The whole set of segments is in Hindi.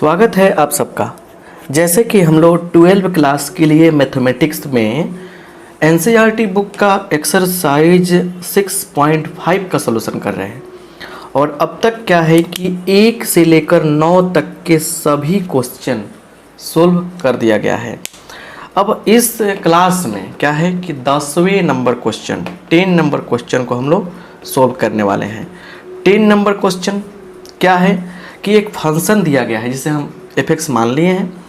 स्वागत है आप सबका। जैसे कि हम लोग 12वीं क्लास के लिए मैथमेटिक्स में एनसीईआरटी बुक का एक्सरसाइज 6.5 का सलूशन कर रहे हैं और अब तक क्या है कि 1 से लेकर 9 तक के सभी क्वेश्चन सोल्व कर दिया गया है। अब इस क्लास में क्या है कि 10वें नंबर क्वेश्चन 10 नंबर क्वेश्चन को हम लोग सोल्व करने वाले हैं। 10 नंबर क्वेश्चन क्या है कि एक फंक्शन दिया गया है जिसे हम f(x) मान लिए हैं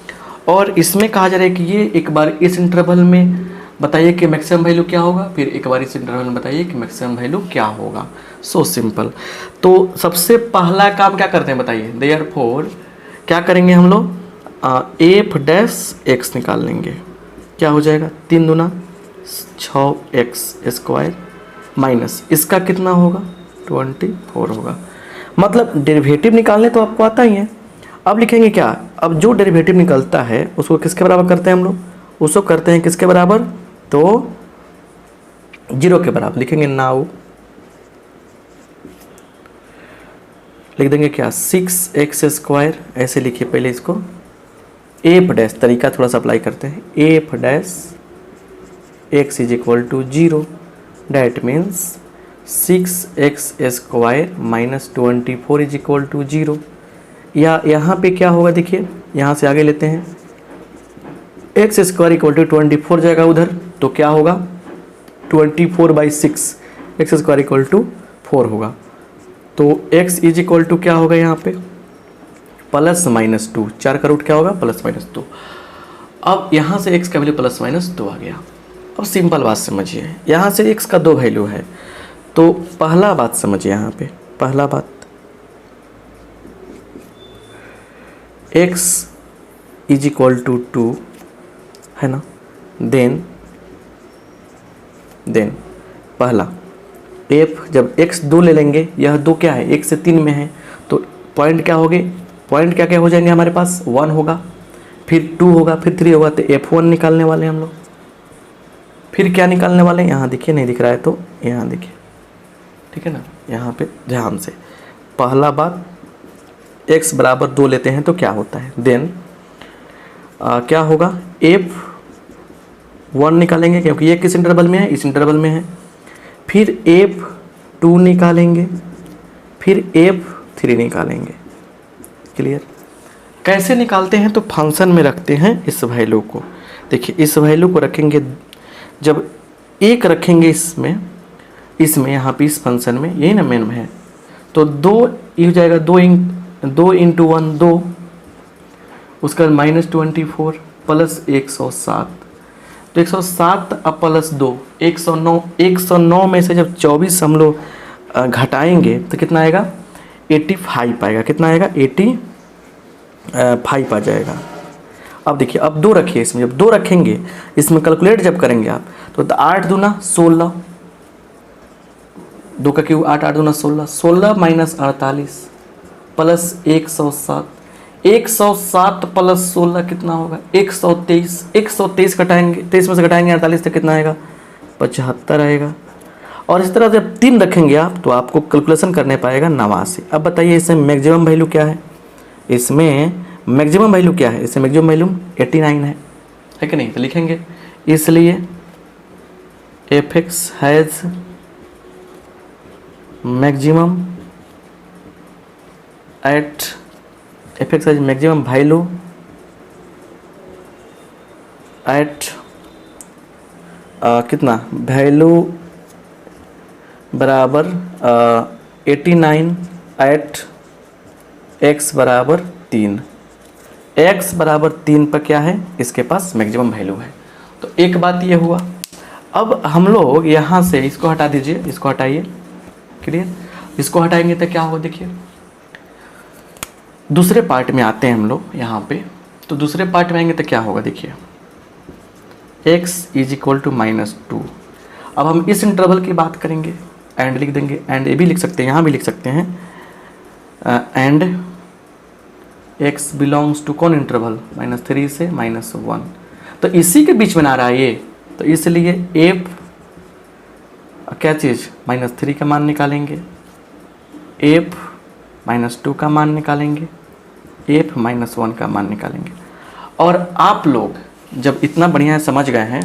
और इसमें कहा जा रहा है कि ये एक बार इस इंटरवल में बताइए कि मैक्सिमम वैल्यू क्या होगा, फिर एक बार इस इंटरवल में बताइए कि मैक्सिमम वैल्यू क्या होगा। So simple. तो सबसे पहला काम क्या करते हैं बताइए। देयरफॉर क्या करेंगे हम लोग f' निकाल लेंगे। क्या हो जाएगा 3 दूना 6x² माइनस इसका कितना होगा 24 होगा। मतलब डेरिवेटिव निकालने तो आपको आता ही है। अब लिखेंगे क्या, अब जो डेरिवेटिव निकलता है उसको किसके बराबर करते हैं हम लोग, उसको करते हैं किसके बराबर, तो 0 के बराबर लिखेंगे। नाउ लिख देंगे क्या 6x², ऐसे लिखिए पहले इसको। f' तरीका थोड़ा सा अप्लाई करते हैं। f' x = 0 that means 6x² minus 24 = 0। या यहाँ पे क्या होगा देखिए, यहाँ से आगे लेते हैं x² = 24 जाएगा उधर, तो क्या होगा 24/6 x² = 4 होगा। तो x = क्या होगा यहाँ पे +-2, 4 का रूट क्या होगा +-2। अब यहाँ से x का वैल्यू +-2 आ गया। अब सिंपल बात समझिए, यहाँ से x का 2 वैल्यू है तो पहला बात समझिए, यहाँ पे पहला बात x = 2 है ना। देन पहला f जब x 2 ले लेंगे, यह 2 क्या है 1 से 3 में है, तो पॉइंट क्या हो गए, पॉइंट क्या क्या हो जाएंगे हमारे पास 1 होगा, फिर 2 होगा, फिर 3 होगा, तो f1 निकालने वाले हम लोग। फिर क्या निकालने वाले हैं, यहाँ देखिए नहीं दिख रहा है तो यहाँ देखिए, ठीक है ना, यहाँ पे ध्यान से। पहला बात x = 2 लेते हैं तो क्या होता है, देन क्या होगा f1 निकालेंगे क्योंकि ये किस इंटरवल में है, इस इंटरवल में है। फिर f2 निकालेंगे, फिर f3 निकालेंगे। क्लियर। कैसे निकालते हैं, तो फंक्शन में रखते हैं इस वैल्यू को। देखिए इस वैल्यू को रखेंगे, जब 1 रखेंगे इसमें यहाँ पे इस फंक्शन में, यही ना मेन में है, तो 2 हो जाएगा, 2 × 1 2, उसका -24 प्लस 107, तो 107 अब +2 109। 109 में से जब 24 हम लोग घटाएंगे तो कितना आएगा 85 आएगा। कितना आएगा 85 आ जाएगा। अब देखिए अब 2 रखिए इसमें, जब 2 रखेंगे इसमें कैलकुलेट जब करेंगे आप तो 8 दूना 16, 2 का क्यूब 8 दूना 16, 16 - 48 प्लस 107, 107 प्लस 16 कितना होगा 123। 123 घटाएंगे, 23 में से घटाएंगे 48 तो कितना आएगा 75 आएगा। और इस तरह जब 3 रखेंगे आप तो आपको कैलकुलेशन करने पाएगा 89। अब बताइए इसमें मैक्सिमम वैल्यू क्या है, इसमें मैक्सिमम वैल्यू क्या है, इसमें मैक्सिमम वैल्यू 89 है कि नहीं, तो लिखेंगे इसलिए f(x) has maximum at f(x) has maximum value at कितना वैल्यू बराबर 89 एट x = 3। x = 3 पर क्या है, इसके पास मैक्सिमम वैल्यू है। तो एक बात ये हुआ। अब हम लोग यहाँ से इसको हटा दीजिए, इसको हटाइए। क्लियर। इसको हटाएंगे तो क्या होगा देखिए, दूसरे पार्ट में आते हैं हम लोग यहाँ पे। तो दूसरे पार्ट में आएंगे तो क्या होगा देखिए x = -2। अब हम इस इंटरवल की बात करेंगे, एंड लिख देंगे, एंड ये भी लिख सकते हैं, यहाँ भी लिख सकते हैं, एंड x बिलोंग्स टू कौन इंटरवल -3 से -1, तो इसी के बीच में आ रहा है ये, तो इसलिए f क्या चीज़ -3 का मान निकालेंगे, f -2 का मान निकालेंगे, एफ माइनस 1 का मान निकालेंगे। और आप लोग जब इतना बढ़िया समझ गए हैं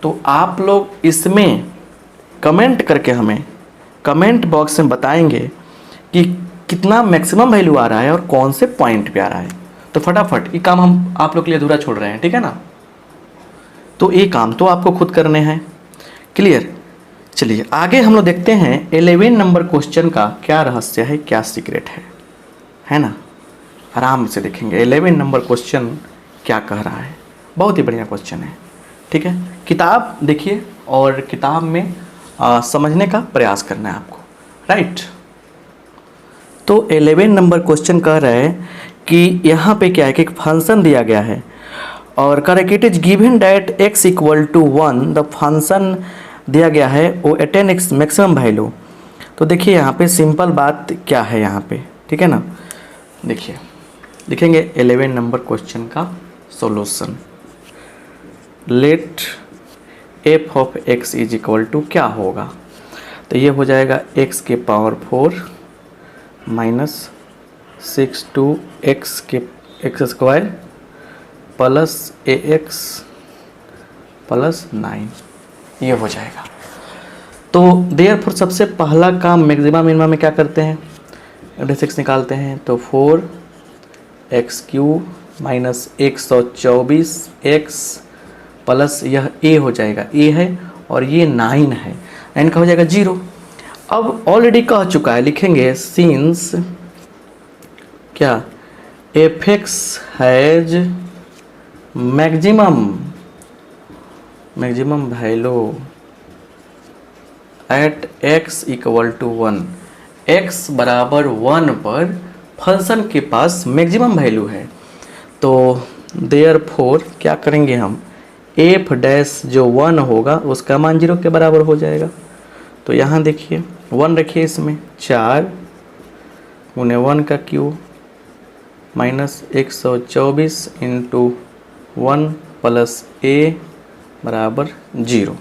तो आप लोग इसमें कमेंट करके हमें कमेंट बॉक्स में बताएंगे कि कितना मैक्सिमम वैल्यू आ रहा है और कौन से पॉइंट पे आ रहा है। तो फटाफट ये काम हम आप लोग के लिए अधूरा छोड़ रहे हैं, ठीक है ना। तो ये काम तो आपको खुद करने हैं। क्लियर। चलिए आगे हम लोग देखते हैं 11 नंबर क्वेश्चन का क्या रहस्य है, क्या सीक्रेट है ना। आराम से देखेंगे 11 नंबर क्वेश्चन क्या कह रहा है। बहुत ही बढ़िया क्वेश्चन है, ठीक है। किताब देखिए और किताब में समझने का प्रयास करना है आपको, राइट। तो 11 नंबर क्वेश्चन कह रहा है कि यहाँ पे क्या है कि एक फंक्शन दिया गया है और कह रहा है कि it is given that x equal to 1 the function दिया गया है वो अटेन एक्स मैक्सिमम वैल्यू। तो देखिए यहाँ पे सिंपल बात क्या है यहाँ पे, ठीक है ना। देखिए लिखेंगे 11 नंबर क्वेश्चन का solution. Let F of X is equal to क्या होगा, तो ये हो जाएगा x के पावर 4 माइनस 6 टू एक्स के X square plus A X plus 9, ये हो जाएगा। तो देयरफॉर सबसे पहला काम मैक्सिमा मिनिमा में क्या करते हैं, 6 निकालते हैं। तो 4x³ माइनस 124 x प्लस यह a हो जाएगा, a है और ये 9 है, 9 का हो जाएगा 0। अब ऑलरेडी कह चुका है, लिखेंगे सिंस क्या fx has maximum value at x equal to 1, x बराबर 1 पर फंक्शन के पास मैक्सिमम वैल्यू है। तो देयरफॉर क्या करेंगे हम, एफ डैश जो 1 होगा उसका मान 0 के बराबर हो जाएगा। तो यहाँ देखिए 1 रखिए, इसमें 4 गुने 1 का cube minus 124 into 1 plus a बराबर 0।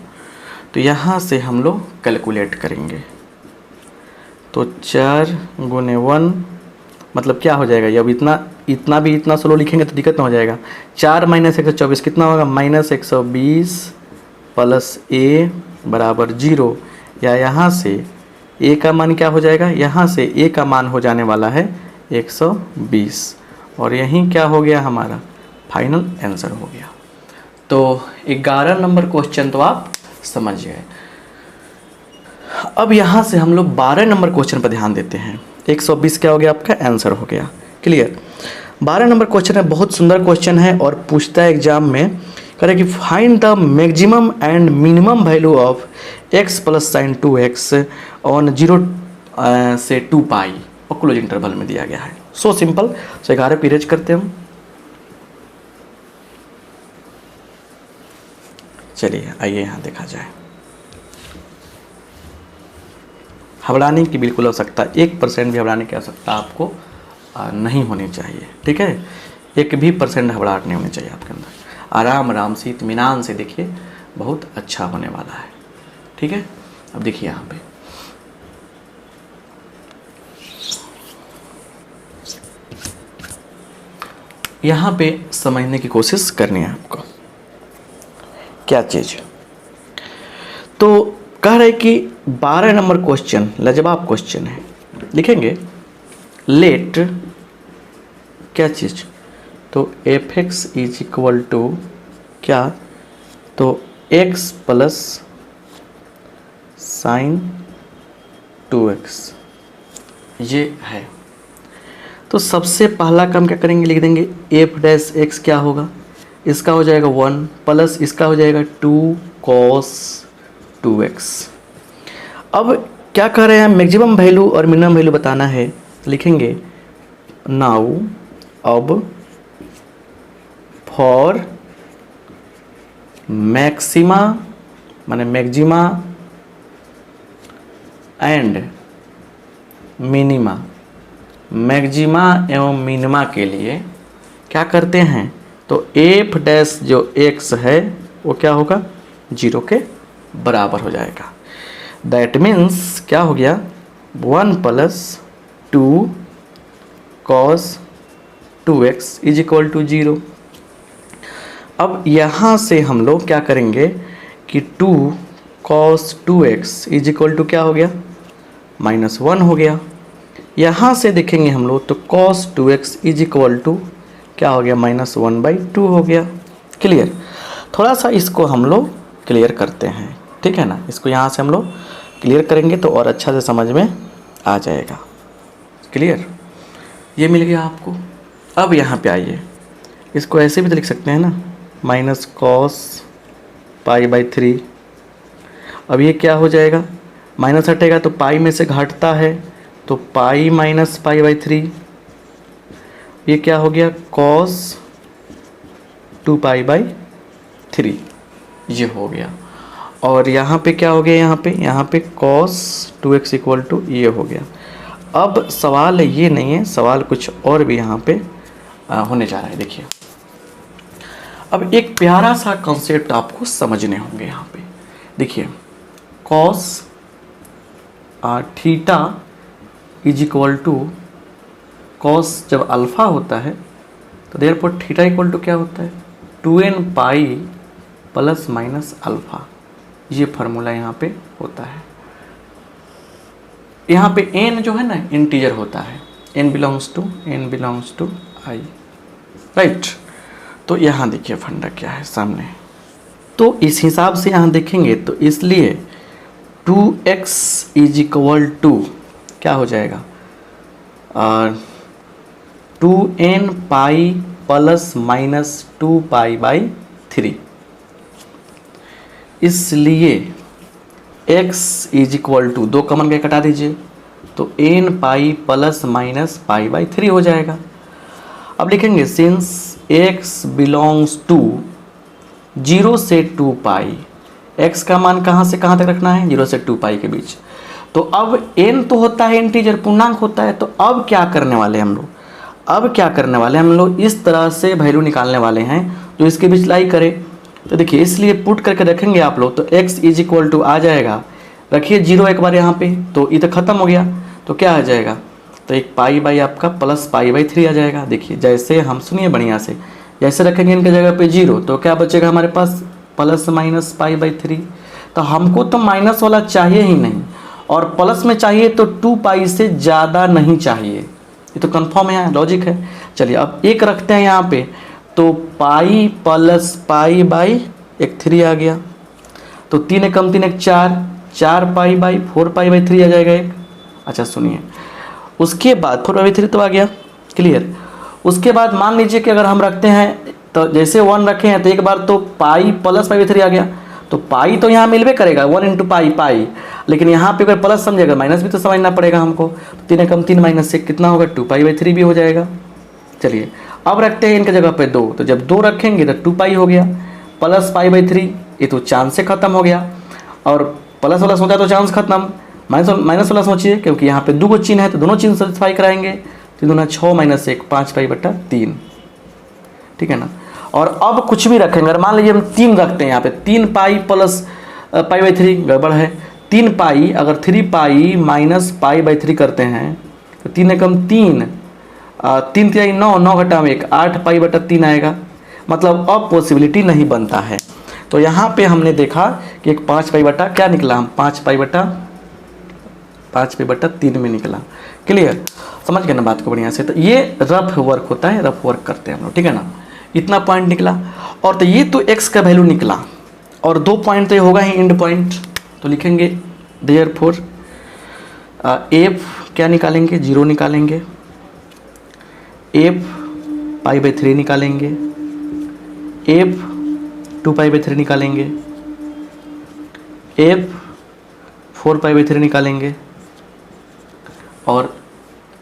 तो यहाँ से हम लोग कैलकुलेट करेंगे। तो 4 गुने 1 मतलब क्या हो जाएगा, ये अब इतना स्लो लिखेंगे तो दिक्कत ना हो जाएगा। 4 माइनस 124 कितना होगा, माइनस 120 प्लस a बराबर 0। या यहाँ से a का मान क्या हो जाएगा, यहाँ से a का मान हो जाने वाला है 120 और यहीं क्या हो गया, हमारा फाइनल आंसर हो गया। तो 11 नंबर क्वेश्चन तो आप समझ गए। अब यहाँ से हम लोग 12 नंबर क्वेश्चन पर ध्यान देते हैं। 120 क्या हो गया, आपका आंसर हो गया। क्लियर। 12 नंबर क्वेश्चन है, बहुत सुंदर क्वेश्चन है और पूछता है एग्जाम में, कह रहा है कि find the maximum and minimum value of x plus sign 2x on 0 से 2 पाई और क्लोज इंटरवल में दिया गया है। So simple. सो 11 पीरियड करते हैं हम। चलिए आइए यहाँ देखा जाए। घबराने की बिल्कुल आवश्यकता, 1% भी घबराने की आवश्यकता आपको नहीं होनी चाहिए, ठीक है। 1% घबराहट नहीं होनी चाहिए आपके अंदर। आराम से इत्मीनान से देखिए, बहुत अच्छा होने वाला है, ठीक है। अब देखिए यहाँ पे समझने की कोशिश करनी है आपको क्या चीज़। तो कह रहे कि 12 नंबर क्वेश्चन लाजवाब क्वेश्चन है। लिखेंगे लेट क्या चीज़, तो fx इज इक्वल टू क्या, तो x प्लस साइन 2x ये है। तो सबसे पहला काम क्या करेंगे, लिख देंगे f डैश x क्या होगा, इसका हो जाएगा 1 प्लस इसका हो जाएगा 2 cos 2x। अब क्या कह रहे हैं, मैक्सिमम वैल्यू और मिनिमम वैल्यू बताना है। लिखेंगे नाउ अब फॉर मैक्सिमा माने मैक्सिमा एंड मिनिमा, मैक्सिमा एवं मिनिमा के लिए क्या करते हैं, तो एफ डैश जो x है वो क्या होगा, 0 के बराबर हो जाएगा। दैट मीन्स क्या हो गया, 1 plus 2 cos 2x is equal to 0। अब यहाँ से हम लोग क्या करेंगे कि 2 cos 2x is equal to क्या हो गया, -1 हो गया। यहाँ से देखेंगे हम लोग तो cos 2x is equal to क्या हो गया, -1/2 हो गया। क्लियर। थोड़ा सा इसको हम लोग क्लियर करते हैं, ठीक है ना। इसको यहाँ से हम लोग क्लियर करेंगे तो और अच्छा से समझ में आ जाएगा। क्लियर, ये मिल गया आपको। अब यहाँ पे आइए, इसको ऐसे भी तो लिख सकते हैं ना, -cos π/3। अब ये क्या हो जाएगा, माइनस हटेगा तो पाई में से घटता है, तो पाई माइनस π/3। ये क्या हो गया, cos 2π/3 ये हो गया। और यहाँ पे क्या हो गया, यहाँ पे cos 2x इक्वल टू ये हो गया। अब सवाल ये नहीं है, सवाल कुछ और भी यहाँ पे होने जा रहा है। देखिए, अब एक प्यारा सा कॉन्सेप्ट आपको समझने होंगे यहाँ पे। देखिए, cos theta is equal to, cos जब अल्फ़ा होता है तो देयरफॉर थीटा इक्वल टू क्या होता है, 2n pi plus minus alpha. ये फार्मूला यहाँ पे होता है। यहाँ पे n जो है ना इंटीजर होता है, n belongs to i, right. तो यहाँ देखिए फंडा क्या है सामने, तो इस हिसाब से यहाँ देखेंगे तो इसलिए 2x इज इक्वल टू क्या हो जाएगा, 2n पाई प्लस माइनस 2π/3। इसलिए x is equal to, 2 common के कटा दीजिए तो n पाई प्लस माइनस π/3 हो जाएगा। अब लिखेंगे सिंस x बिलोंग्स टू 0 से 2 पाई, x का मान कहाँ से कहाँ तक रखना है, 0 से 2 पाई के बीच। तो अब n तो होता है इंटीजर, पूर्णांक होता है। तो अब क्या करने वाले हम लोग, हम लोग इस तरह से वैल्यू निकालने वाले हैं जो इसके बीच लाई करे। तो देखिए, इसलिए पुट करके रखेंगे आप लोग तो x इज इक्वल टू आ जाएगा, रखिए 0 एक बार यहाँ पे, तो ये तो ख़त्म हो गया। तो क्या आ जाएगा, तो एक पाई बाई आपका प्लस π/3 आ जाएगा। देखिए जैसे हम, सुनिए बढ़िया से, जैसे रखेंगे इनके जगह पे 0 तो क्या बचेगा हमारे पास, प्लस माइनस π/3। तो हमको तो माइनस वाला चाहिए ही नहीं, और प्लस में चाहिए तो 2 पाई से ज़्यादा नहीं चाहिए। ये तो कंफर्म है, लॉजिक है। चलिए अब एक रखते हैं यहाँ पे, तो पाई प्लस π/3 आ गया। तो 3 एकम 3 एक 4 π/4π/3 आ जाएगा एक। अच्छा सुनिए, उसके बाद 4/3 तो आ गया, क्लियर। उसके बाद मान लीजिए कि अगर हम रखते हैं तो जैसे 1 रखे हैं तो एक बार तो पाई प्लस π/3 आ गया। तो पाई तो यहाँ मिलवे करेगा, 1 इंटू पाई, लेकिन यहाँ पे अगर प्लस समझेगा माइनस भी तो समझना पड़ेगा हमको। तो 3 एकम 3 माइनस 1 कितना होगा, 2π/3 भी हो जाएगा। चलिए अब रखते हैं इनके जगह पे 2, तो जब 2 रखेंगे तो 2 पाई हो गया प्लस π/3, ये तो चांस से खत्म हो गया। और प्लस वाला सोचा तो चांस खत्म, माइनस वाला सोचिए क्योंकि यहाँ पे 2 को चिन्ह है तो दोनों चिन्ह सेटिस्फाई कराएंगे। 3 × 6 - 1 5π/3, ठीक है ना। और अब कुछ भी रखेंगे, अगर मान लीजिए हम 3 रखते हैं यहाँ पे, 3 पाई प्लस π/3 गड़बड़ है। 3 पाई अगर 3 पाई माइनस π/3 करते हैं तो 3 एकम 3, 3 3 9, 9 घटा 1 8π/3 आएगा। मतलब अब पॉसिबिलिटी नहीं बनता है। तो यहाँ पे हमने देखा कि एक 5π क्या निकला, हम 5π/3 में निकला। क्लियर, समझ गए ना बात को बढ़िया से। तो ये रफ वर्क होता है, रफ वर्क करते हैं हम लोग, ठीक है ना। इतना पॉइंट निकला, और तो ये तो x का वैल्यू निकला, और 2 पॉइंट तो ये होगा ही एंड पॉइंट। तो लिखेंगे देयरफॉर f क्या निकालेंगे, 0 निकालेंगे, f π/3 निकालेंगे, f 2π/3 निकालेंगे, f 4π/3 निकालेंगे। और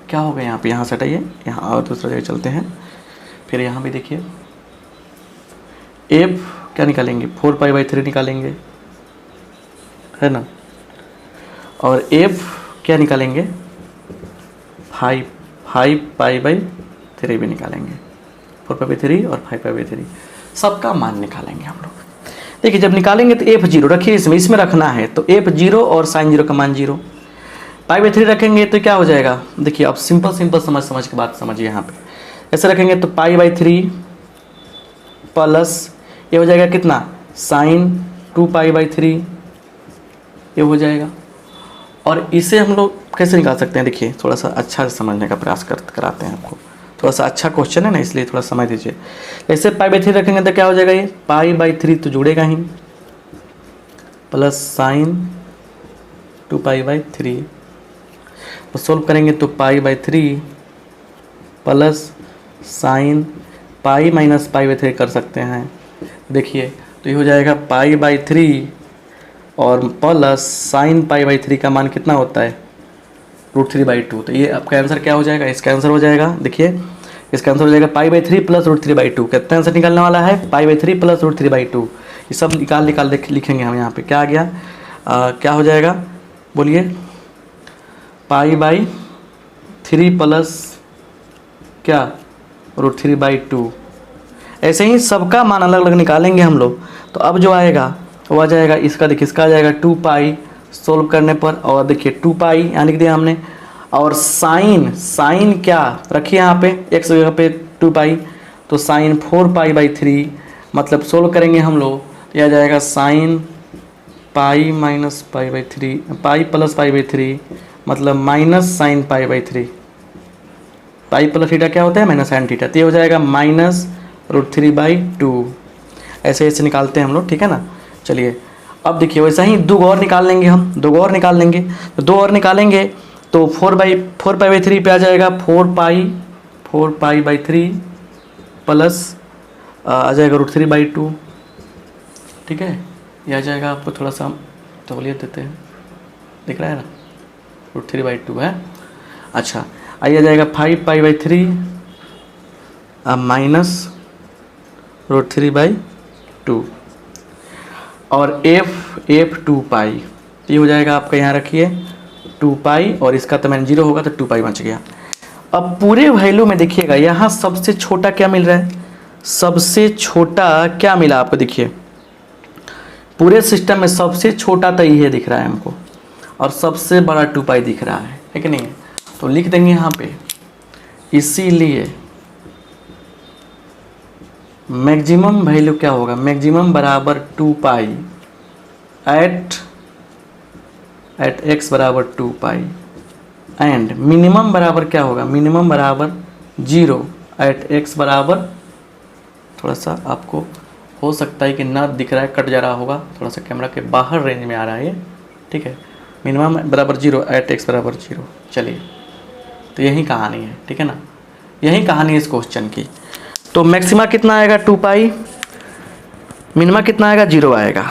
क्या होगा यहाँ पे, यहाँ से हटाइए, यहाँ और दूसरा जगह चलते हैं। फिर यहाँ भी देखिए f क्या निकालेंगे, 4π/3 निकालेंगे, है ना। और f क्या निकालेंगे, 5π/3 भी निकालेंगे, 4π/3 और 5π/3 सबका मान निकालेंगे हम लोग। देखिए जब निकालेंगे तो f0 रखिए, इसमें रखना है तो f0 और sin 0 का मान 0। π/3 रखेंगे तो क्या हो जाएगा, देखिए अब सिंपल समझ के बात समझिए। यहाँ पे ऐसे रखेंगे तो π/3 प्लस ये हो जाएगा कितना साइन 2π/3 ये हो जाएगा। और इसे हम लोग कैसे निकाल सकते हैं, देखिए थोड़ा सा अच्छा से समझने का प्रयास कराते हैं आपको, थोड़ा सा अच्छा क्वेश्चन है ना, इसलिए थोड़ा समझ दीजिए। ऐसे π/3 रखेंगे तो क्या हो जाएगा, ये π/3 तो जुड़ेगा ही, प्लस साइन 2π/3 तो सोल्व करेंगे तो π/3 प्लस साइन पाई माइनस π/3 कर सकते हैं। देखिए तो ये हो जाएगा π/3 और प्लस साइन π/3 का मान कितना होता है √3/2। तो ये आपका आंसर क्या हो जाएगा, इसका आंसर हो जाएगा, देखिए इसका आंसर हो जाएगा π/3 प्लस √3/2। कितना आंसर निकालने वाला है, π/3 प्लस √3/2। ये सब निकाल लिखेंगे हम यहाँ पे। क्या आ गया, क्या हो जाएगा बोलिए, π/3 प्लस क्या √3/2। ऐसे ही सबका मान अलग अलग निकालेंगे हम लोग। तो अब जो आएगा वो आ जाएगा इसका, देखिए इसका आ जाएगा 2π सोल्व करने पर, और देखिए 2π यहाँ लिख दिया हमने, और साइन क्या रखिए यहाँ पे x जगह पे 2π, तो साइन 4π/3 मतलब सोल्व करेंगे हम लोग तो यह आ जाएगा sine pi minus π/3 pi plus π/3 मतलब minus sine π/3। Pi plus theta क्या होता है माइनस साइन थीटा, तो ये हो जाएगा माइनस √3/2। ऐसे ऐसे निकालते हैं हम लोग, ठीक है ना। चलिए अब देखिए वैसा ही दो और निकाल लेंगे हम, दो और निकाल लेंगे तो दो और निकालेंगे तो 4π/3 पे आ जाएगा 4π/3 प्लस आ जाएगा √3/2, ठीक है। ये आ जाएगा, आपको थोड़ा सा सहूलियत देते हैं, दिख रहा है ना, √3/2 है। अच्छा आइए आ जाएगा 5π/3 माइनस √3/2 और f 2π, ये हो जाएगा आपका, यहाँ रखिए 2π और इसका तो मैंने 0 होगा तो 2π बच गया। अब पूरे वैल्यू में देखिएगा यहाँ सबसे छोटा क्या मिल रहा है, सबसे छोटा क्या मिला आपको, देखिए पूरे सिस्टम में सबसे छोटा तो ये दिख रहा है हमको और सबसे बड़ा 2π दिख रहा है कि नहीं। तो लिख देंगे यहाँ पे, इसीलिए मैक्सिमम वैल्यू क्या होगा, मैक्सिमम बराबर 2π एट x बराबर 2π एंड मिनिमम बराबर क्या होगा, मिनिमम बराबर 0 एट x बराबर, थोड़ा सा आपको हो सकता है कि ना दिख रहा है, कट जा रहा होगा, थोड़ा सा कैमरा के बाहर रेंज में आ रहा है ये, ठीक है। मिनिमम बराबर 0 एट x बराबर 0। चलिए तो यही कहानी है, ठीक है ना, यही कहानी है इस क्वेश्चन की। तो मैक्सिमा कितना आएगा 2π, मिनिमा कितना आएगा 0 आएगा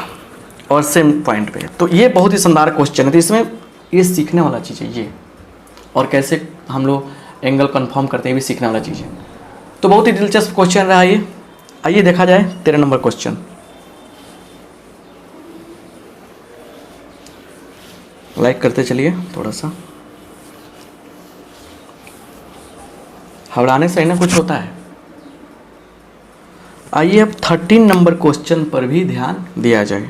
और सेम पॉइंट पे। तो ये बहुत ही शानदार क्वेश्चन है, तो इसमें ये सीखने वाला चीज़ है ये, और कैसे हम लोग एंगल कंफर्म करते हैं भी सीखने वाला चीज़ है। तो बहुत ही दिलचस्प क्वेश्चन रहा ये। आइए देखा जाए 13 नंबर क्वेश्चन। लाइक करते चलिए, थोड़ा सा हवड़ाने से ही ना कुछ होता है। आइए अब 13 नंबर क्वेश्चन पर भी ध्यान दिया जाए।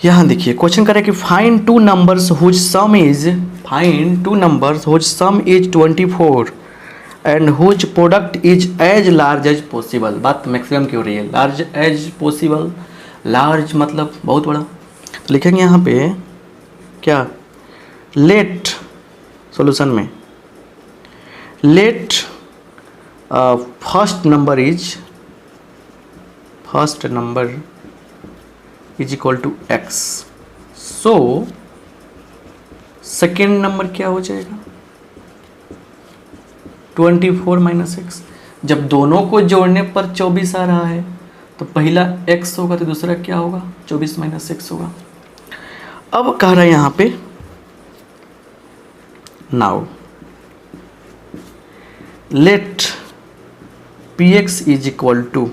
यहाँ देखिए क्वेश्चन करें कि find two numbers whose sum is 24 and whose product is as large as possible. बात मैक्सिमम की हो रही है, लार्ज एज पॉसिबल, लार्ज मतलब बहुत बड़ा। तो लिखेंगे यहाँ पे क्या, लेट सॉल्यूशन में let first number is equal to x, so second number क्या हो जाएगा 24 माइनस x। जब दोनों को जोड़ने पर 24 आ रहा है तो पहला x होगा तो दूसरा क्या होगा 24 माइनस x होगा। अब कह रहा है यहाँ पे now let px is equal to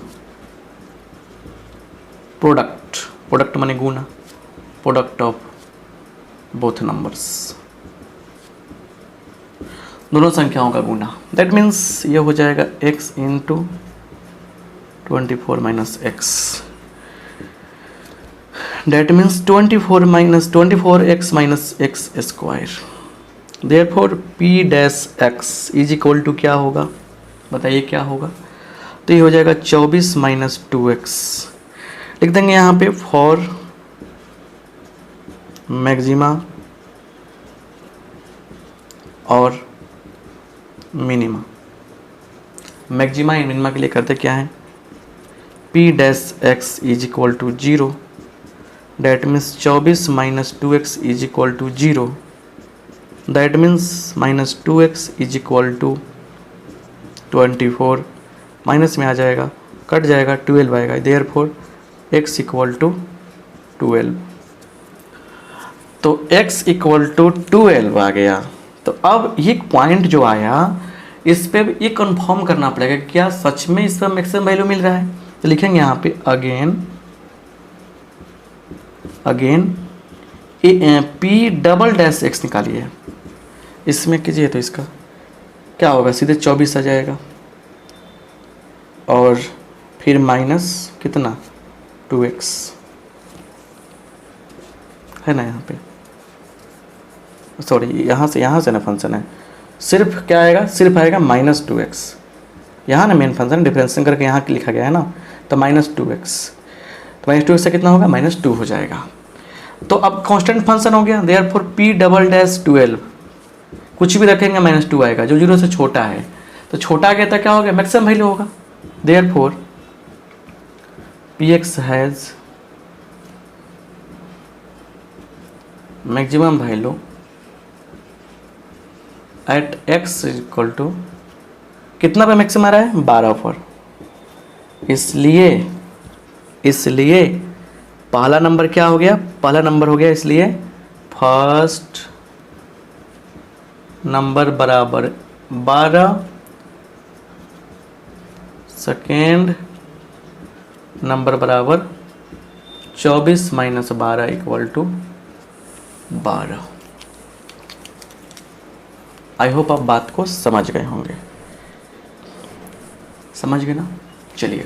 product माने गुना, प्रोडक्ट ऑफ बोथ नंबर्स, दोनों संख्याओं का गुना। दैट मीन्स ये हो जाएगा x into 24 minus X, that means 24x minus X square. Therefore P dash X is equal to क्या होगा, बताइए क्या होगा। तो ये हो जाएगा 24 माइनस 2x। लिख देंगे यहाँ पे फॉर मैक्सिमा और मिनिमा। मैक्सिमा एंड मिनिमा के लिए करते क्या है, P dash X is equal to 0, that means 24 minus 2x is equal to 0, that means minus 2x is equal to 24, minus में आ जाएगा, कट जाएगा, 12 आएगा, देयरफॉर x इक्वल टू 12। तो x इक्वल टू 12 आ गया। तो अब ये पॉइंट जो आया इस पे ये कंफर्म करना पड़ेगा क्या सच में इसका मैक्सिमम वैल्यू मिल रहा है। तो लिखेंगे यहाँ पे again P double dash x निकालिए, इसमें कीजिए तो इसका क्या होगा, सीधे 24 आ जाएगा और फिर माइनस कितना 2x है ना, यहाँ पे सॉरी यहाँ से ना फंक्शन है, सिर्फ क्या आएगा, सिर्फ आएगा माइनस 2x, यहाँ ना मेन फंक्शन डिफरेंशिएशन करके यहाँ लिखा गया है ना, तो माइनस 2x, तो माइनस 2x से कितना होगा, माइनस 2 हो जाएगा। तो अब कांस्टेंट फंक्शन हो गया, देयरफॉर पी डबल डैश 12, कुछ भी रखेंगे माइनस 2 आएगा, जो 0 से छोटा है, तो छोटा गया था क्या हो गया, मैक्सिमम वैल्यू होगा। Therefore P X has maximum value at X equal to कितना पे मैक्सिमम आ रहा है, 12 पर। इसलिए पहला नंबर क्या हो गया, पहला नंबर हो गया, इसलिए फर्स्ट नंबर बराबर 12, सेकेंड नंबर बराबर 24 minus 12 equal to 12। I hope आप बात को समझ गए होंगे, समझ गए ना। चलिए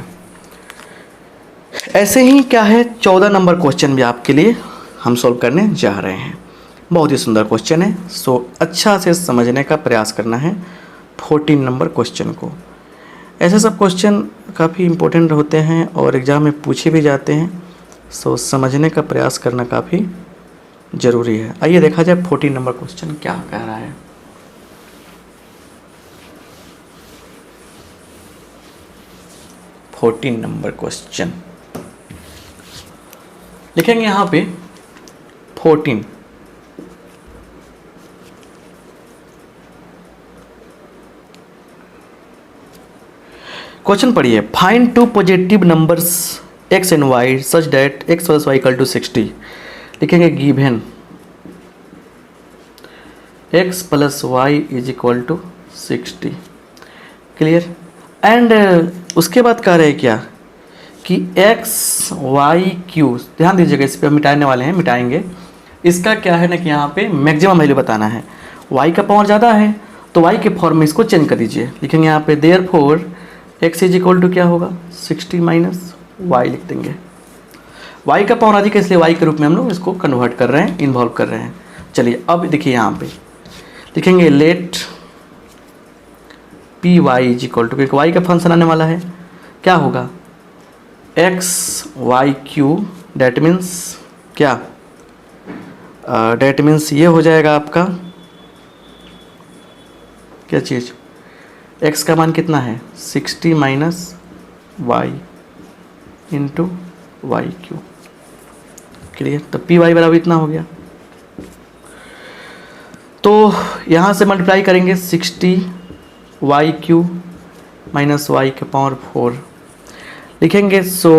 ऐसे ही क्या है 14 नंबर क्वेश्चन भी आपके लिए हम सॉल्व करने जा रहे हैं। बहुत ही सुंदर क्वेश्चन है, सो अच्छा से समझने का प्रयास करना है 14 नंबर क्वेश्चन को। ऐसे सब क्वेश्चन काफ़ी इम्पोर्टेंट होते हैं और एग्ज़ाम में पूछे भी जाते हैं, सो समझने का प्रयास करना काफ़ी ज़रूरी है। आइए देखा जाए 14 नंबर क्वेश्चन क्या कह रहा है। फोर्टीन नंबर क्वेश्चन लिखेंगे यहाँ पे 14। क्वेश्चन पढ़िए, find two positive numbers x and y such that x plus y equal to 60। लिखेंगे given x plus y is equal to 60। Clear. And उसके बाद कह रहे हैं क्या कि x y q, ध्यान दीजिएगा इस पर मिटाने वाले हैं, मिटाएंगे। इसका क्या है ना कि यहाँ पे मैक्सिमम वैल्यू बताना है, y का पावर ज़्यादा है तो y के फॉर्म में इसको चेंज कर दीजिए। लिखेंगे यहाँ पे therefore x is equal to क्या होगा 60 माइनस y लिख देंगे। y का पावर अधिक है इसलिए y के रूप में हम लोग इसको कन्वर्ट कर रहे हैं, इन्वॉल्व कर रहे हैं। चलिए अब देखिए यहाँ पे लिखेंगे let P Y is equal to, क्योंकि y का फंक्शन आने वाला है, क्या होगा X Y cube, that means क्या, डैट मीन्स ये हो जाएगा आपका क्या चीज़, x का मान कितना है 60 minus Y into Y cube. Clear. तो पी वाई बराबर इतना हो गया, तो यहाँ से मल्टीप्लाई करेंगे 60 वाई क्यू माइनस वाई के पावर 4। लिखेंगे सो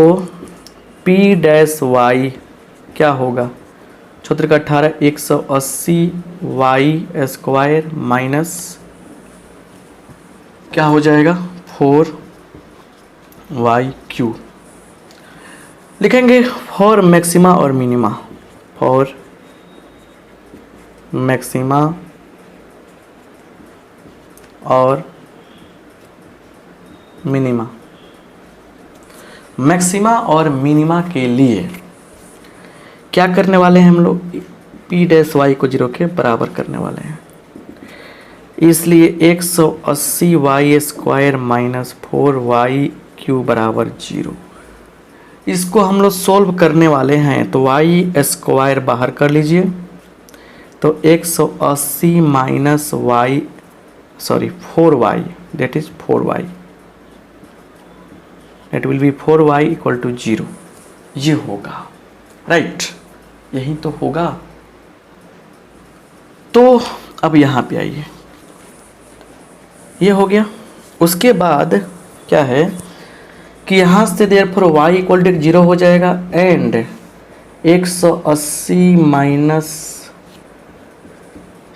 पी डैश वाई क्या होगा, 14 का 18 180 वाई स्क्वायर माइनस क्या हो जाएगा 4 वाई क्यू। लिखेंगे फॉर मैक्सिमा और मिनिमा, फॉर मैक्सिमा और मिनिमा। मैक्सिमा और मिनिमा के लिए क्या करने वाले हैं हम लोग, पी डैश वाई को 0 के बराबर करने वाले हैं। इसलिए 180 वाई स्क्वायर माइनस 4y³ बराबर 0। इसको हम लोग सोल्व करने वाले हैं, तो वाई स्क्वायर बाहर कर लीजिए, तो 180 minus Y 4y, that is 4y, that will be 4y equal to 0। ये होगा, राइट, यही तो होगा। तो अब यहाँ पे आइए, ये हो गया। उसके बाद क्या है कि यहाँ से देयरफॉर y इक्वल टू 0 हो जाएगा, and 180 minus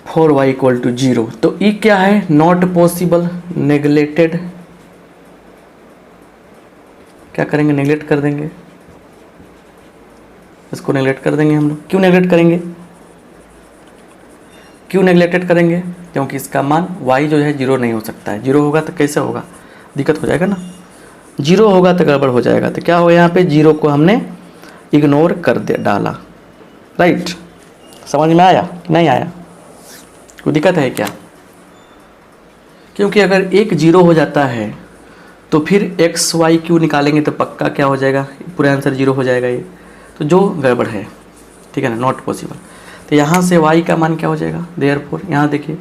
4y equal to 0। तो ये क्या है, नॉट पॉसिबल, नेग्लेक्टेड। क्या करेंगे, नेग्लेक्ट कर देंगे, इसको नेग्लेक्ट कर देंगे हम लोग। क्यों नेग्लेक्ट करेंगे, क्यों नेग्लेक्टेड करेंगे, क्योंकि इसका मान y जो है 0 नहीं हो सकता है। 0 होगा तो कैसे होगा, दिक्कत हो जाएगा ना, 0 होगा तो गड़बड़ हो जाएगा। तो क्या होगा, यहाँ पे 0 को हमने इग्नोर कर दे डाला, राइट। समझ में आया, नहीं आया, कोई दिक्कत है क्या? क्योंकि अगर एक 0 हो जाता है तो फिर x y q निकालेंगे तो पक्का क्या हो जाएगा, पूरा आंसर 0 हो जाएगा। ये तो जो गड़बड़ है, ठीक है ना, नॉट पॉसिबल। तो यहाँ से y का मान क्या हो जाएगा, देयरफॉर यहाँ देखिए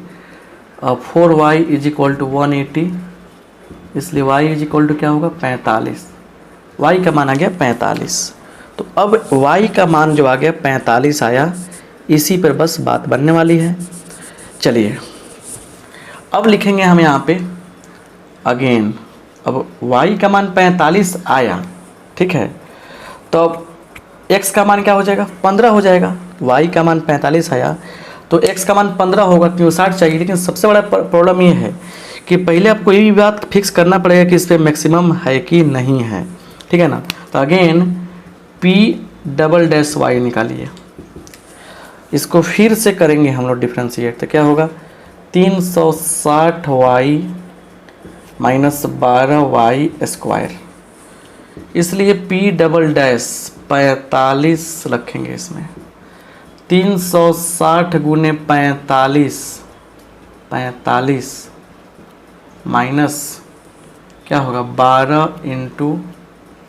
4y इज इक्वल टू 180, इसलिए y इज इक्वल टू क्या होगा 45। y का मान आ गया 45। तो अब y का मान जो आ गया 45 आया, इसी पर बस बात बनने वाली है। चलिए अब लिखेंगे हम यहाँ पे अगेन, अब y का मान 45 आया, ठीक है, तो अब x का मान क्या हो जाएगा, 15 हो जाएगा। y का मान 45 आया तो x का मान 15 होगा, क्यों 60 चाहिए। लेकिन सबसे बड़ा प्रॉब्लम ये है कि पहले आपको ये भी बात फिक्स करना पड़ेगा कि इस पर मैक्सिमम है कि नहीं है, ठीक है ना। तो अगेन p∬y निकालिए, इसको फिर से करेंगे हम लोग डिफ्रेंशिएट, तो क्या होगा 360y माइनस 12y स्क्वायर, इसलिए p∬45 रखेंगे इसमें। 360 गुने 45 माइनस क्या होगा 12 इंटू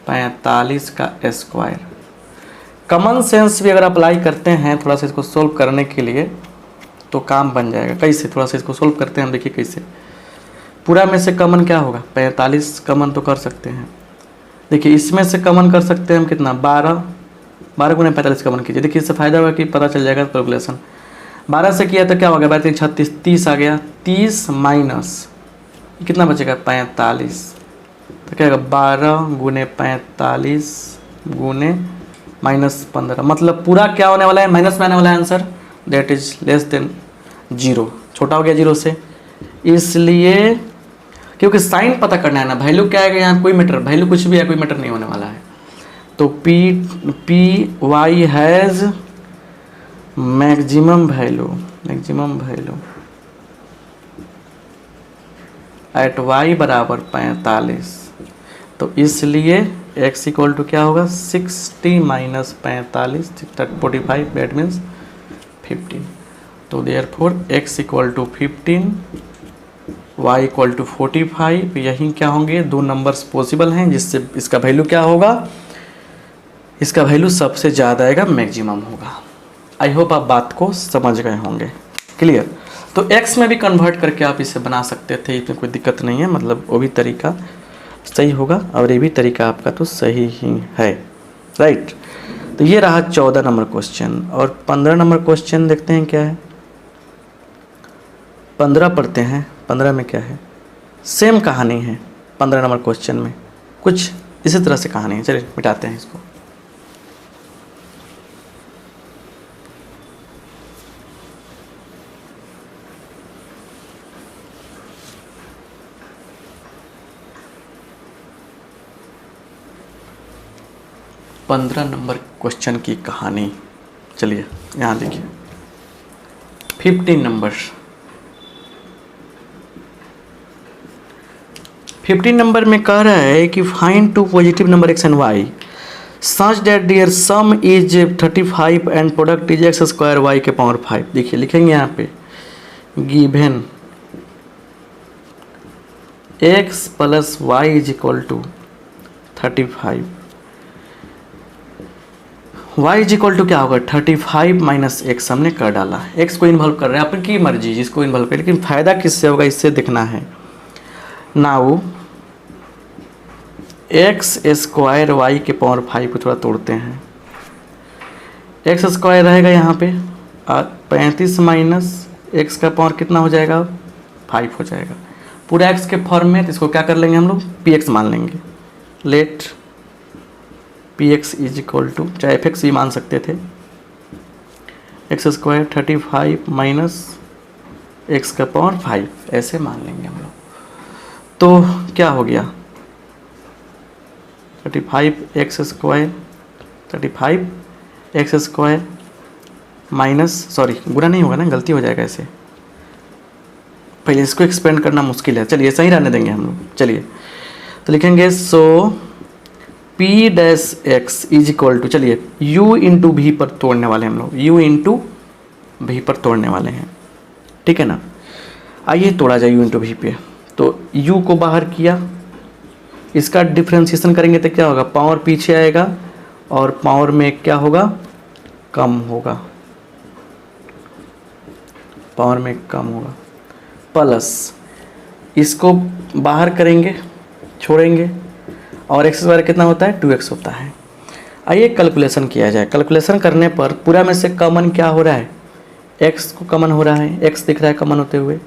45 का स्क्वायर। कॉमन सेंस भी अगर अप्लाई करते हैं थोड़ा सा इसको सोल्व करने के लिए तो काम बन जाएगा। कैसे, थोड़ा सा इसको सोल्व करते हैं हम, देखिए कैसे। पूरा में से कॉमन क्या होगा 45 कॉमन तो कर सकते हैं। देखिए इसमें से कॉमन कर सकते हैं हम कितना 12 गुने 45 कॉमन कीजिए। देखिए इससे फ़ायदा होगा कि पता चल जाएगा कैलकुलेशन। 12 से किया तो क्या हो गया 36 30 आ गया, 30 माइनस कितना बचेगा 45, तो क्या होगा 12 गुने 45 गुने माइनस 15, मतलब पूरा क्या होने वाला है माइनस में आने वाला है answer, that is less than 0, छोटा हो गया 0 से। इसलिए क्योंकि साइन पता करना है ना, वैल्यू क्या है यहाँ, कोई मैटर, वैल्यू कुछ भी है, कोई मैटर नहीं होने वाला है। तो P Y has maximum value at Y बराबर 45, तो इसलिए x इक्वल टू क्या होगा 60 माइनस 45 45 दैट मीन्स 15। तो therefore x equal to 15 y equal to 45। यही क्या होंगे, दो नंबर्स पॉसिबल हैं जिससे इसका वैल्यू क्या होगा, इसका वैल्यू सबसे ज़्यादा आएगा, मैक्सिमम होगा। आई होप आप बात को समझ गए होंगे, क्लियर। तो x में भी कन्वर्ट करके आप इसे बना सकते थे, इसमें कोई दिक्कत नहीं है, मतलब वो भी तरीका सही होगा और ये भी तरीका आपका तो सही ही है, राइट। तो ये रहा 14 नंबर क्वेश्चन। और 15 नंबर क्वेश्चन देखते हैं क्या है। 15 पढ़ते हैं। 15 में क्या है, सेम कहानी है। 15 नंबर क्वेश्चन में कुछ इसी तरह से कहानी है। चलिए मिटाते हैं इसको। पंद्रह नंबर क्वेश्चन की कहानी, चलिए यहाँ देखिए 15 नंबर। 15 नंबर में कह रहा है कि find two positive number x and y such that their sum is 35 and product is x square y के पावर 5। देखिए लिखेंगे यहाँ पे given X plus Y is equal to 35। y is equal to क्या होगा 35 माइनस एक्स हमने कर डाला। x को इन्वॉल्व कर रहे हैं, आपकी मर्जी जिसको इन्वॉल्व करें, लेकिन फ़ायदा किससे होगा इससे देखना है। नाउ एक्स स्क्वायर वाई के पावर 5 को थोड़ा तोड़ते हैं। एक्स स्क्वायर रहेगा यहाँ पे 35 माइनस एक्स का पावर कितना हो जाएगा 5 हो जाएगा पूरा एक्स के फॉर्म में। तो इसको क्या कर लेंगे हम लोग पी एक्स मान लेंगे। Let P X is equal to, चाहे एफ एक्स भी मान सकते थे, एक्स स्क्वायर 35 माइनस एक्स का पावर 5 ऐसे मान लेंगे हम लोग। तो क्या हो गया 35 X square 35 X square minus, sorry गुना नहीं होगा ना, गलती हो जाएगा ऐसे, पहले इसको एक्सपेंड करना मुश्किल है। चलिए सही रहने देंगे हम लोग। चलिए तो लिखेंगे so P dash X is equal to, चलिए u इंटू भी पर तोड़ने वाले हम लोग, u इंटू भी पर तोड़ने वाले हैं, ठीक है ना। आइए तोड़ा जाए u इंटू भी पे। तो u को बाहर किया, इसका डिफ्रेंशिएशन करेंगे तो क्या होगा, पावर पीछे आएगा और पावर में क्या होगा कम होगा, पावर में कम होगा, प्लस इसको बाहर करेंगे छोड़ेंगे और एक्स स्क्वायर कितना होता है 2x होता है। आइए कैलकुलेशन किया जाए। कैलकुलेशन करने पर पूरा में से कॉमन क्या हो रहा है, x को कॉमन हो रहा है, x दिख रहा है कॉमन होते हुए।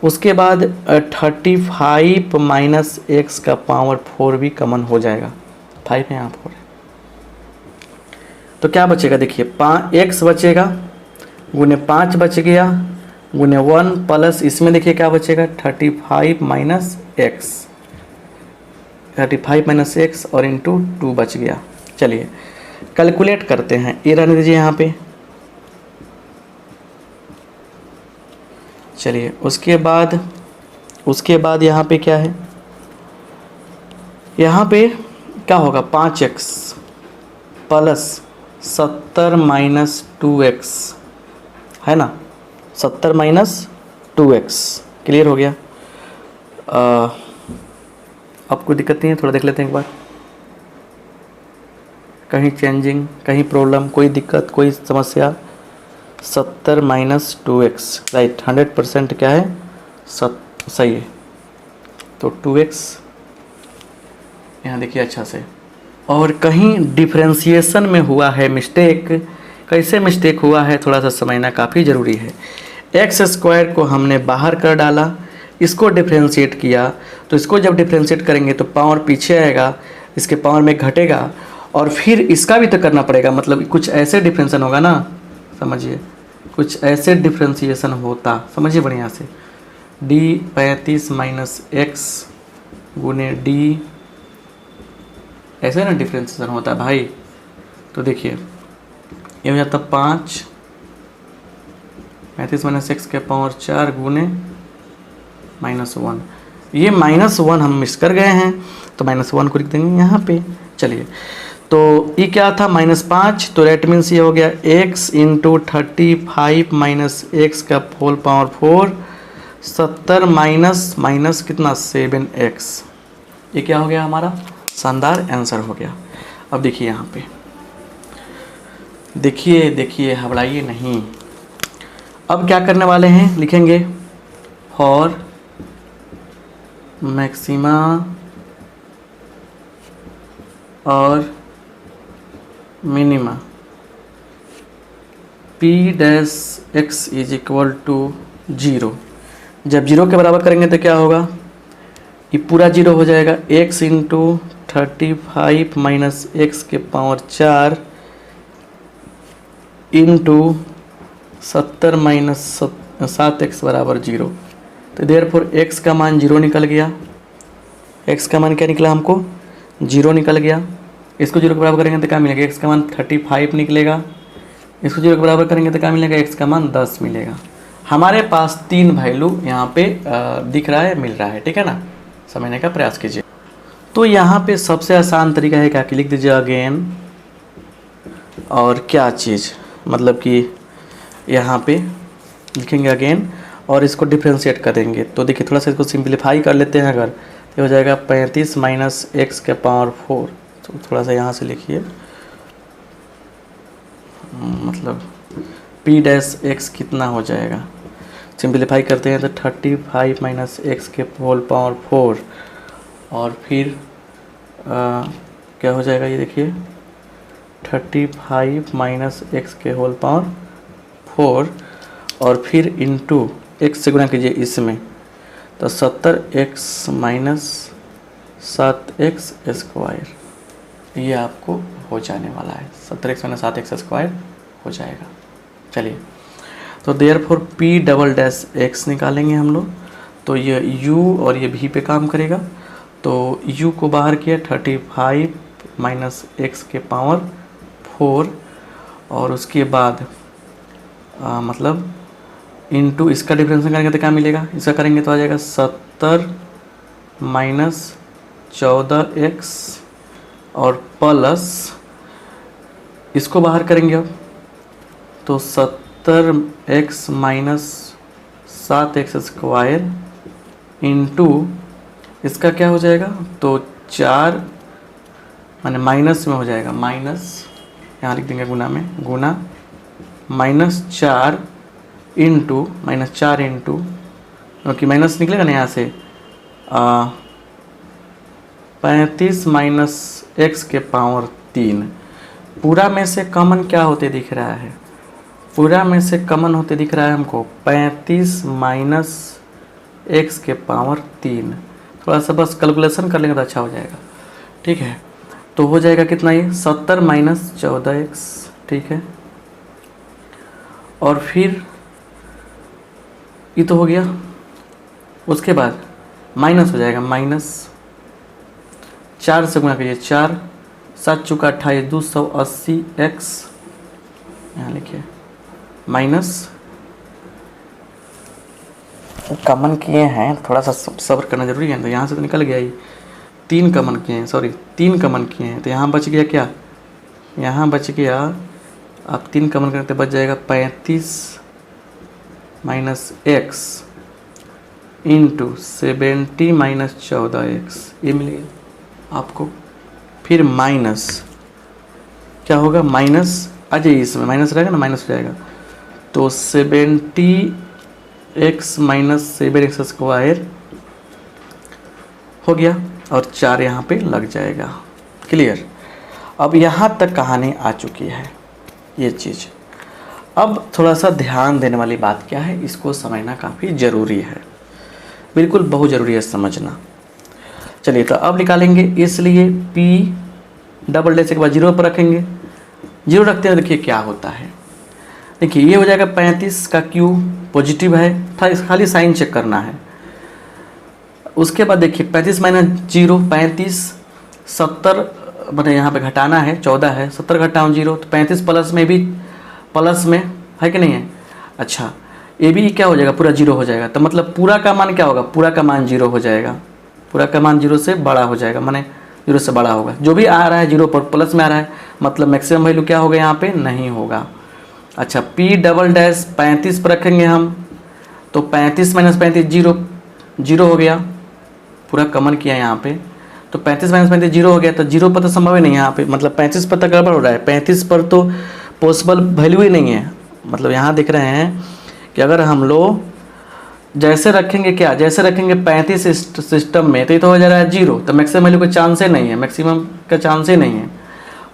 उसके बाद 35 माइनस एक्स का पावर 4 भी कॉमन हो जाएगा, 5 यहाँ 4 है। तो क्या बचेगा देखिए, x बचेगा गुने 5 बच गया गुने 1 प्लस इसमें देखिए क्या बचेगा 35 माइनस एक्स, 35 माइनस एक्स और इंटू 2 बच गया। चलिए कैलकुलेट करते हैं, ये रहने दीजिए यहाँ पे। चलिए उसके बाद यहाँ पे क्या है, यहाँ पे क्या होगा 5x प्लस 70 माइनस 2x है ना, 70 माइनस 2x क्लियर हो गया। अब कोई दिक्कत नहीं है, थोड़ा देख लेते हैं एक बार, कहीं चेंजिंग कहीं प्रॉब्लम कोई दिक्कत कोई समस्या। 70 माइनस 2x राइट, 100% क्या है सही है। तो 2x यहाँ देखिए अच्छा से, और कहीं डिफरेंशिएशन में हुआ है मिस्टेक, कैसे मिस्टेक हुआ है थोड़ा सा समझना काफ़ी ज़रूरी है। एक्स स्क्वायर को हमने बाहर कर डाला, इसको डिफ्रेंशिएट किया, तो इसको जब डिफ्रेंशिएट करेंगे तो पावर पीछे आएगा, इसके पावर में घटेगा, और फिर इसका भी तो करना पड़ेगा, मतलब कुछ ऐसे डिफ्रेंशन होगा ना, समझिए कुछ ऐसे डिफ्रेंशिएशन होता, समझिए बढ़िया से। d 35 माइनस एक्स गुने डी, ऐसे ना डिफ्रेंशिएशन होता है भाई। तो देखिए ये हो जाता 5 35 माइनस एक्स के पावर 4 गुने -1, ये -1 हम मिस कर गए हैं तो -1 को लिख देंगे यहाँ पे। चलिए तो ये क्या था -5, तो रेट मीन्स ये हो गया x इंटू 35 माइनस एक्स का होल पावर 4, 70 माइनस कितना 7x, ये क्या हो गया हमारा शानदार आंसर हो गया। अब देखिए यहाँ पे देखिए घबराइए नहीं। अब क्या करने वाले हैं, लिखेंगे फॉर मैक्सिमा और minima p dash x is equal to 0। जब 0 के बराबर करेंगे तो क्या होगा, ये पूरा 0 हो जाएगा, x इंटू 35 माइनस एक्स के पावर 4 इंटू 70 माइनस 7x बराबर 0। तो देयरफॉर x का मान 0 निकल गया, x का मान क्या निकला हमको 0 निकल गया। इसको 0 के बराबर करेंगे तो क्या मिलेगा, x का मान 35 निकलेगा, इसको 0 के बराबर करेंगे तो क्या मिलेगा, x का मान 10 मिलेगा। हमारे पास 3 वैल्यू यहाँ पे दिख रहा है, मिल रहा है, ठीक है ना, समझने का प्रयास कीजिए। तो यहाँ पे सबसे आसान तरीका है क्या कि लिख दीजिए अगेन, और क्या चीज़ मतलब कि यहाँ पे लिखेंगे अगेन और इसको डिफ्रेंशिएट करेंगे तो देखिए थोड़ा सा इसको सिंप्लीफाई कर लेते हैं अगर, तो हो जाएगा 35 माइनस एक्स के पावर 4। तो थोड़ा सा यहाँ से लिखिए, मतलब p डैश एक्स कितना हो जाएगा, सिंप्लीफाई करते हैं तो 35 माइनस एक्स के होल पावर 4 और फिर क्या हो जाएगा ये देखिए 35 माइनस एक्स के होल पावर 4 और फिर इंटू एक्स से गुणा कीजिए इसमें, तो 70x माइनस 7x स्क्वायर ये आपको हो जाने वाला है, 70x माइनस 7x स्क्वायर हो जाएगा। चलिए तो therefore p double dash x निकालेंगे हम लोग, तो ये u और ये v पे काम करेगा। तो u को बाहर किया 35 माइनस एक्स के पावर 4 और उसके बाद मतलब इंटू इसका डिफरेंशियल करेंगे तो क्या मिलेगा, इसका करेंगे तो आ जाएगा 70 माइनस 14x और प्लस इसको बाहर करेंगे अब तो 70x minus 7x square into इसका क्या हो जाएगा, तो 4 माने माइनस में हो जाएगा, माइनस यहाँ लिख देंगे गुना में, गुना -4 इंटू -4 इंटू क्योंकि माइनस निकलेगा ना यहाँ से 35 माइनस एक्स के पावर 3। पूरा में से कॉमन क्या होते दिख रहा है, पूरा में से कॉमन होते दिख रहा है हमको 35 माइनस एक्स के पावर 3। थोड़ा सा बस कैलकुलेशन कर लेंगे तो अच्छा हो जाएगा, ठीक है। तो हो जाएगा कितना ये 70 माइनस 14x, ठीक है। और फिर ये तो हो गया, उसके बाद माइनस हो जाएगा, -4 से गुणा करिए, 4 7 चुका 28 280x यहाँ लिखिए माइनस कॉमन किए हैं, थोड़ा सा सब्र करना जरूरी है। तो यहाँ से तो निकल गया ही, 3 कॉमन किए हैं, सॉरी 3 कॉमन किए हैं, तो यहाँ बच गया क्या, यहाँ बच गया, आप 3 कॉमन करते बच जाएगा 35 minus x into 70 minus 14x ये मिलेगा आपको। फिर माइनस क्या होगा, माइनस आ जाइए, इसमें माइनस रहेगा ना, माइनस हो जाएगा, तो 70x माइनस 7x स्क्वायर हो गया और 4 यहाँ पे लग जाएगा। क्लियर। अब यहाँ तक कहानी आ चुकी है ये चीज़। अब थोड़ा सा ध्यान देने वाली बात क्या है, इसको समझना काफ़ी ज़रूरी है, बिल्कुल बहुत ज़रूरी है समझना। चलिए तो अब निकालेंगे, इसलिए p डबल डैश के बाद 0 पर रखेंगे, 0 रखते हैं, देखिए क्या होता है। देखिए ये हो जाएगा 35 का क्यू पॉजिटिव है, खाली साइन चेक करना है। उसके बाद देखिए 35 माइनस 0 35, 70 मतलब यहाँ पे घटाना है, 14 है, 70 घटाऊँ 0 तो 35 प्लस में भी प्लस में है कि नहीं है। अच्छा ये भी क्या हो जाएगा, पूरा 0 हो जाएगा, तो मतलब पूरा का मान क्या होगा, पूरा का मान 0 हो जाएगा, पूरा का मान 0 से बड़ा हो जाएगा, माने 0 से बड़ा होगा। जो भी आ रहा है 0 पर प्लस में आ रहा है, मतलब मैक्सिमम वैल्यू क्या होगा यहाँ पे, नहीं होगा। अच्छा p डबल डैश 35 पर रखेंगे हम, तो 35 माइनस 35 0 हो गया, पूरा कॉमन किया यहाँ पे, तो 35 माइनस 35 0 हो गया, तो 0 पर तो संभव ही नहीं है यहाँ पे, मतलब 35 पर तो गड़बड़ हो रहा है, 35 पर तो पॉसिबल वैल्यू ही नहीं है। मतलब यहाँ देख रहे हैं कि अगर हम लोग जैसे रखेंगे क्या, जैसे रखेंगे 35 सिस्टम में, तो ये तो हो जा रहा है 0, तो मैक्सिमम वैल्यू का चांस ही नहीं है, मैक्सिमम का चांस ही नहीं है।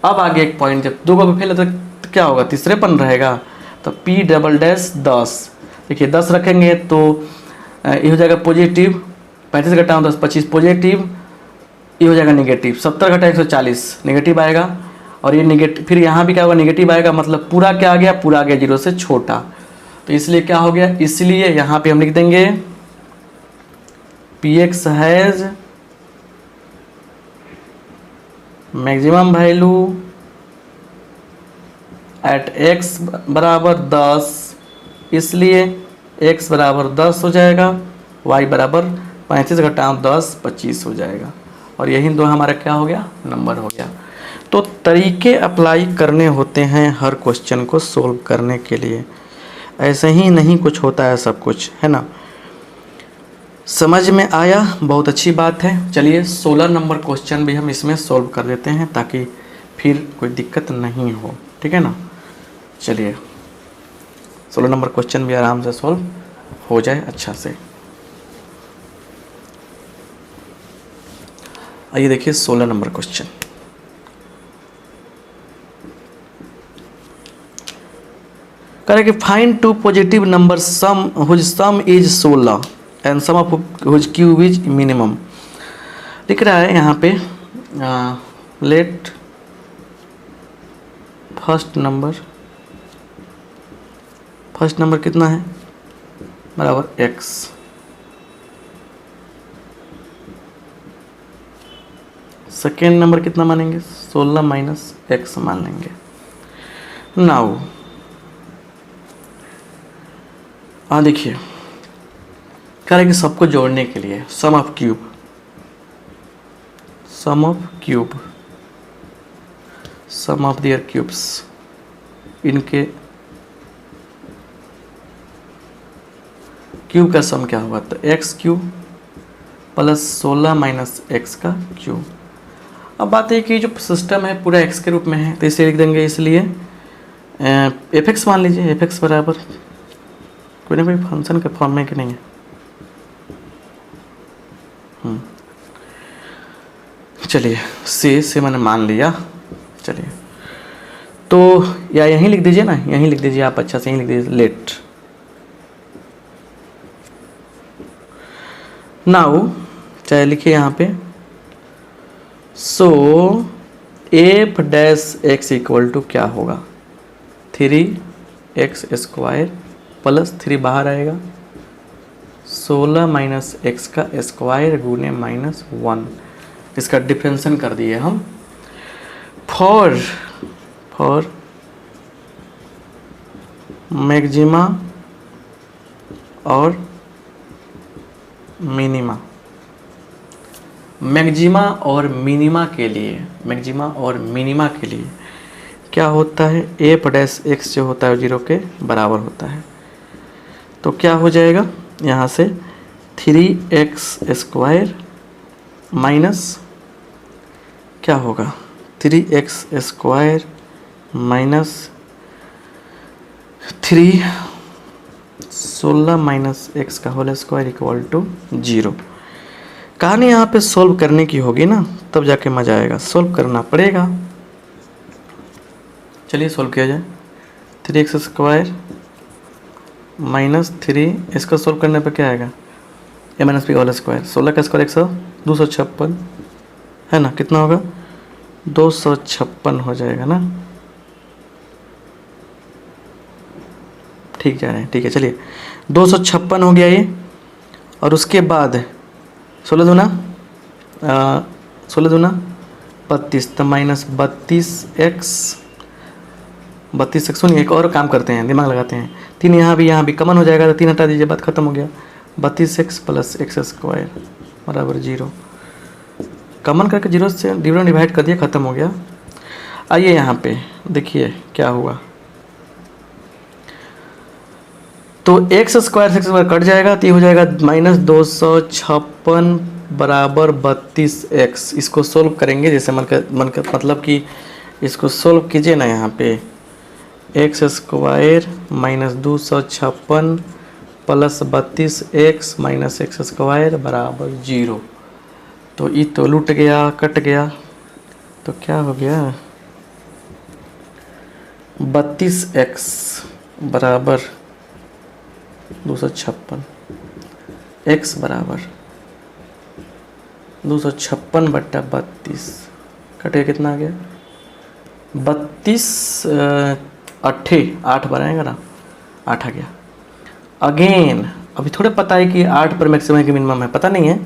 अब आगे एक पॉइंट, जब 2 को फेल तो क्या होगा, तीसरे पन रहेगा, तो p डबल डैश 10, देखिए 10 रखेंगे तो ये हो जाएगा पॉजिटिव, 35 घटाऊँ 10 25 पॉजिटिव, ये हो जाएगा नेगेटिव, 70 घटा 140 नेगेटिव आएगा, और ये नेगेटिव, फिर यहाँ भी क्या होगा, नेगेटिव आएगा, मतलब पूरा क्या आ गया, पूरा आ गया 0 से छोटा, तो इसलिए क्या हो गया, इसलिए यहाँ पे हम लिख देंगे px has maximum value at x बराबर 10, इसलिए x बराबर 10 हो जाएगा, y बराबर 35 घटाओ 10 25 हो जाएगा, और यही दो हमारा क्या हो गया, नंबर हो गया। तो तरीके अप्लाई करने होते हैं हर क्वेश्चन को सोल्व करने के लिए, ऐसे ही नहीं कुछ होता है सब कुछ, है ना। समझ में आया, बहुत अच्छी बात है। चलिए 16 नंबर क्वेश्चन भी हम इसमें सॉल्व कर देते हैं ताकि फिर कोई दिक्कत नहीं हो, ठीक है ना। चलिए 16 नंबर क्वेश्चन भी आराम से सॉल्व हो जाए अच्छा से। आइए देखिए 16 नंबर क्वेश्चन। कह रहे कि find two positive number sum whose sum is 16 and sum of whose cube is minimum. लिख रहा है यहाँ पे लेट फर्स्ट नंबर कितना है बराबर x, सेकेंड नंबर कितना मानेंगे 16 माइनस x मान लेंगे। नाउ देखिए कह रहे कि सबको जोड़ने के लिए सम ऑफ देयर क्यूब्स, इनके क्यूब का सम क्या होगा, तो x cube plus 16 minus X का क्यूब। अब बात है कि जो सिस्टम है पूरा एक्स के रूप में है तो इसे लिख देंगे, इसलिए एफ एक्स मान लीजिए, एफ एक्स बराबर कोई ना कोई फंक्शन के फॉर्म में कि नहीं है। चलिए से मैंने मान लिया। चलिए तो या यहीं लिख दीजिए ना, यहीं लिख दीजिए आप, अच्छा से यहीं लिख दीजिए लेट। नाउ चाहे लिखिए यहाँ पे so F dash X equal to क्या होगा 3x² प्लस 3 बाहर आएगा 16 माइनस एक्स का स्क्वायर गुने -1। इसका डिफरेंशन कर दिए हम। फॉर मैक्सिमा और मिनिमा, मैक्सिमा और मिनिमा के लिए क्या होता है, एफ डैश एक्स जो होता है 0 के बराबर होता है। तो क्या हो जाएगा यहाँ से 3x² माइनस क्या होगा 3x² माइनस 3 16 माइनस एक्स का होल स्क्वायर इक्वल टू 0। कहानी यहाँ पे सॉल्व करने की होगी ना, तब जाके मज़ा आएगा, सॉल्व करना पड़ेगा। चलिए सॉल्व किया जाए। 3x² माइनस 3, इसका सॉल्व करने पे क्या आएगा a minus B whole square, 16 का स्क्वायर 256 है ना, कितना होगा 256 हो जाएगा ना, ठीक जा रहे हैं, ठीक है। चलिए 256 हो गया ये, और उसके बाद 16 दूना 32 तो माइनस 32x सुनिए, एक और काम करते हैं, दिमाग लगाते हैं। 3 यहाँ भी कमन हो जाएगा तो 3 हटा दीजिए, बात खत्म हो गया। 32x प्लस x² बराबर 0, कमन करके 0 से डिवाइड कर दिया, ख़त्म हो गया। आइए यहाँ पे देखिए क्या हुआ, तो x² से x² कट जाएगा तो ये हो जाएगा -256 बराबर 32x। इसको सोल्व करेंगे जैसे मन का मतलब कि इसको सोल्व कीजिए ना, यहाँ पे x² minus 256 plus 32x minus x² बराबर 0। तो ये तो लूट गया, कट गया, तो क्या हो गया 32x बराबर 256, x बराबर 256 बट्टा 32, कटे कितना आ गया 32 8 बनाएगा ना, 8 आ गया। अगेन अभी थोड़े पता है कि 8 पर मैक्सिमम है कि मिनिमम है, पता नहीं है,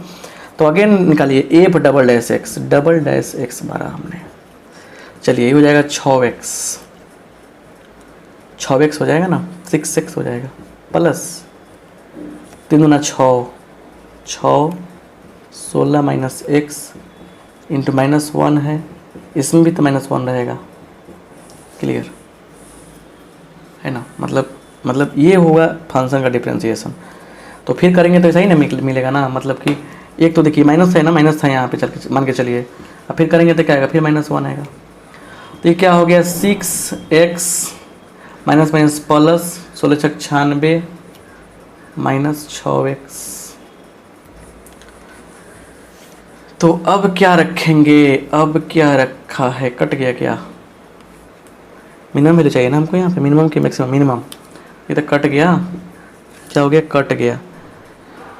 तो अगेन निकालिए एफ डबल डैश एक्स मारा हमने। चलिए ये हो जाएगा 6x हो जाएगा ना, 6x हो जाएगा प्लस 3 दूना 6 16 माइनस एक्स इंटू -1 है, इसमें भी तो -1 रहेगा, क्लियर है ना, मतलब मतलब ये होगा फंक्शन का डिफरेंशिएशन। तो फिर करेंगे तो ऐसा ही ना मिलेगा ना, मतलब कि एक तो देखिए माइनस है ना, माइनस था यहाँ पे, चल के मान के चलिए, अब फिर करेंगे तो क्या आएगा, फिर -1 आएगा। तो ये क्या हो गया 6x minus minus plus 16×96 -6x। तो अब क्या रखेंगे, अब क्या रखा है, कट गया क्या, मिनिमम वैल्यू चाहिए ना हमको यहाँ पे, मिनिमम की मैक्सिमम, मिनिमम, ये तो कट गया, क्या हो गया, कट गया।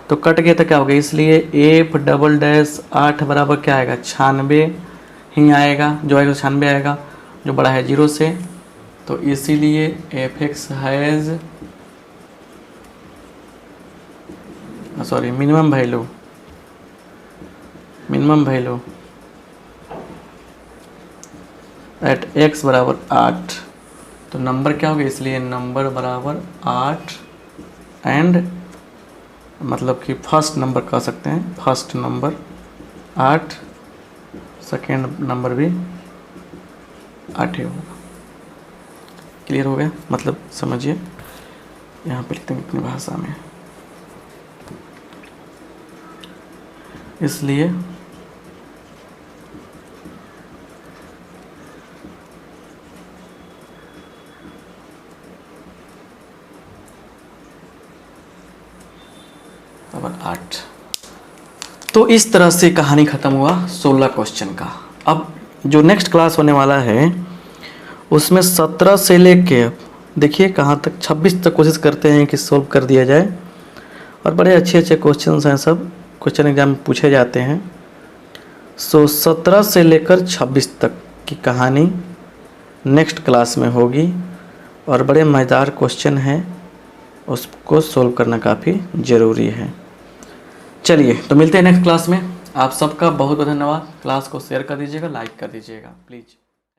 तो कट गया तो क्या हो गया, इसलिए f" 8 बराबर क्या आएगा, 96 ही आएगा, जो आएगा 96 आएगा, जो बड़ा है 0 से। तो इसीलिए f(x) has minimum value at x बराबर 8। तो नंबर क्या हो गया, इसलिए नंबर बराबर 8 एंड मतलब कि फर्स्ट नंबर कह सकते हैं, फर्स्ट नंबर 8, सेकेंड नंबर भी 8 ही होगा। क्लियर हो गया, मतलब समझिए, यहाँ पे लिखते हैं अपनी भाषा में, इसलिए नंबर 8। तो इस तरह से कहानी ख़त्म हुआ 16 क्वेश्चन का। अब जो नेक्स्ट क्लास होने वाला है उसमें 17 से लेके देखिए कहाँ तक 26 तक कोशिश करते हैं कि सोल्व कर दिया जाए, और बड़े अच्छे अच्छे क्वेश्चंस हैं, सब क्वेश्चन एग्जाम में पूछे जाते हैं। 17 से लेकर 26 तक की कहानी नेक्स्ट क्लास में होगी, और बड़े मज़ेदार क्वेश्चन हैं, उसको सोल्व करना काफ़ी ज़रूरी है। चलिए तो मिलते हैं नेक्स्ट क्लास में। आप सबका बहुत बहुत धन्यवाद। क्लास को शेयर कर दीजिएगा, लाइक कर दीजिएगा प्लीज़।